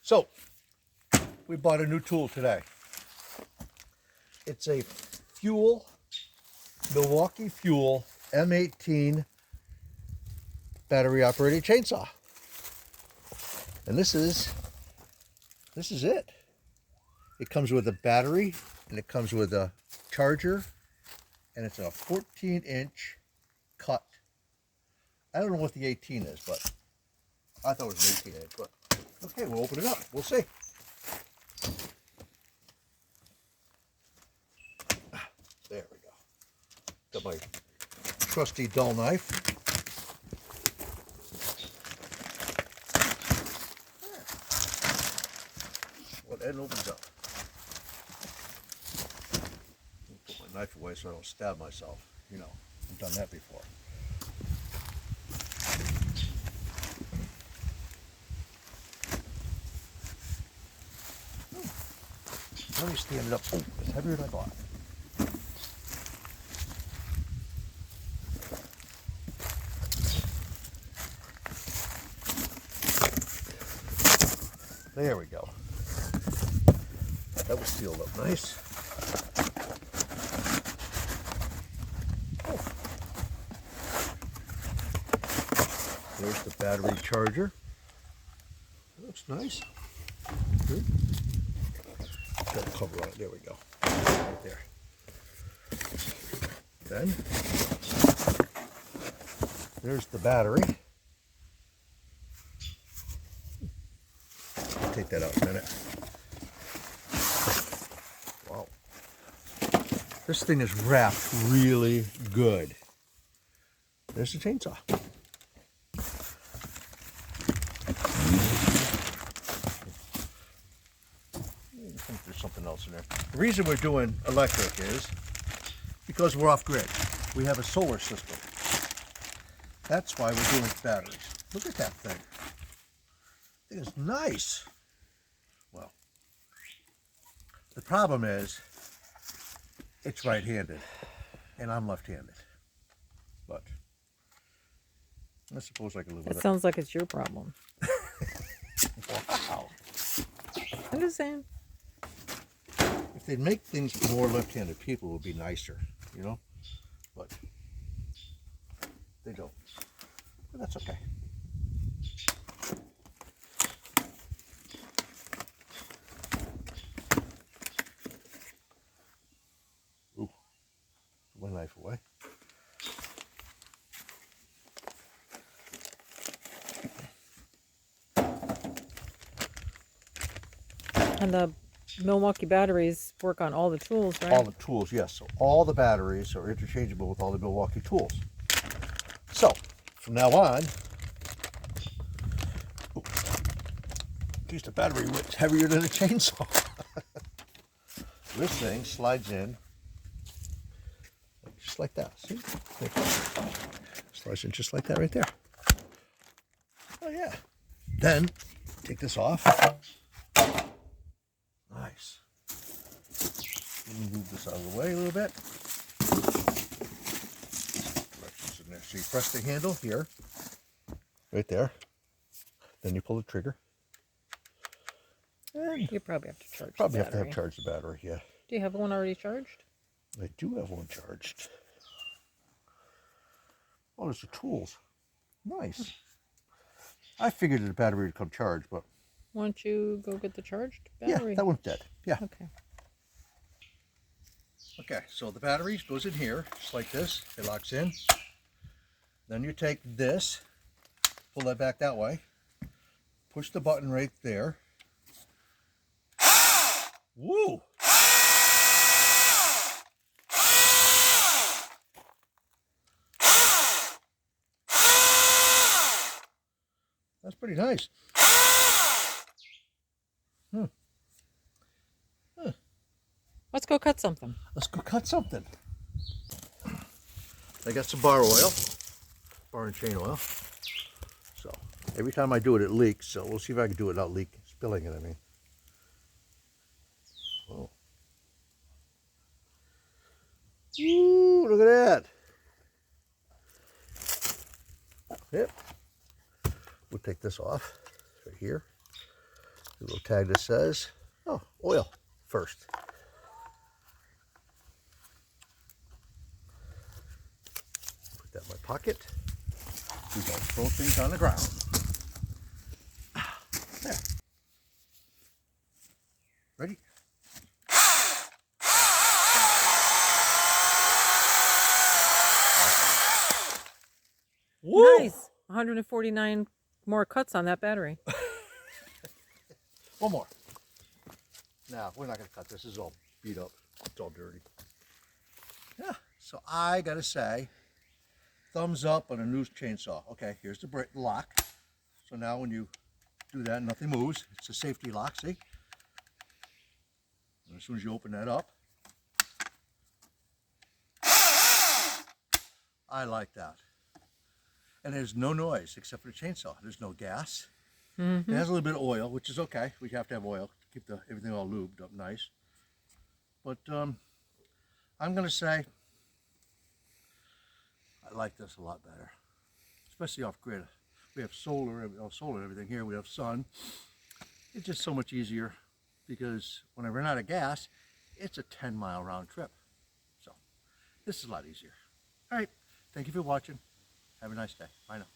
So, we bought a new tool today. It's a Milwaukee Fuel M18 battery operated chainsaw. And this is it. It comes with a battery and it comes with a charger, and it's a 14-inch cut. I don't know what the 18 is, but I thought it was an 18-inch, but okay, we'll open it up. We'll see. There we go. Got my trusty dull knife. What end opens up. Put my knife away so I don't stab myself. You know, I've done that before. Let me stand it up. Oh, it's heavier than I thought. There we go. That was sealed up nice. Oh. There's the battery charger. That looks nice. Good. Got a cover on it. There we go. Right there. Then there's the battery. I'll take that out in a minute. Wow. This thing is wrapped really good. There's the chainsaw. I think there's something else in there. The reason we're doing electric is because we're off grid. We have a solar system. That's why we're doing batteries. Look at that thing. It is nice. Well, the problem is it's right-handed and I'm left-handed. But I suppose I can live with it. It sounds like it's your problem. Wow. I'm just saying. If they'd make things for more left-handed people, it would be nicer, you know? But they don't. But that's okay. Ooh, put my knife away. And the Milwaukee batteries work on all the tools, right? All the tools, yes. So all the batteries are interchangeable with all the Milwaukee tools. So from now on, geez, the battery was heavier than a chainsaw. This thing slides in just like that. See? Slides in just like that right there. Oh yeah. Then take this off. Nice. Let me move this out of the way a little bit. Directions in there. So you press the handle here, right there. Then you pull the trigger. And You probably have to charge probably the have to battery. have charged the battery, yeah. Do you have one already charged? I do have one charged. Oh, there's the tools. Nice. I figured the battery would come charged, but Why don't you go get the charged yeah, battery? that one's dead. Yeah. Okay. Okay, so the battery goes in here, just like this. It locks in. Then you take this, pull that back that way, push the button right there. Woo! That's pretty nice. Let's go cut something. Let's go cut something. I got some bar oil, bar and chain oil. So every time I do it, it leaks. So we'll see if I can do it without spilling it. I mean, oh, ooh, look at that. Yep. We'll take this off right here. a little tag that says, oh, oil first. Put that in my pocket. We don't throw things on the ground. There. Ready? Woo! Nice. 149 more cuts on that battery. One more. Now, we're not going to cut this. This is all beat up. It's all dirty. Yeah, so I got to say, thumbs up on a new chainsaw. Okay, here's the lock. So now when you do that, nothing moves. It's a safety lock, see? And as soon as you open that up, I like that. And there's no noise except for the chainsaw. There's no gas. It has a little bit of oil, which is okay. We have to have oil to keep everything all lubed up nice. But I'm going to say I like this a lot better, especially off grid. We have solar and everything here. We have sun. It's just so much easier because when I run out of gas, it's a 10-mile round trip. So this is a lot easier. All right. Thank you for watching. Have a nice day. Bye now.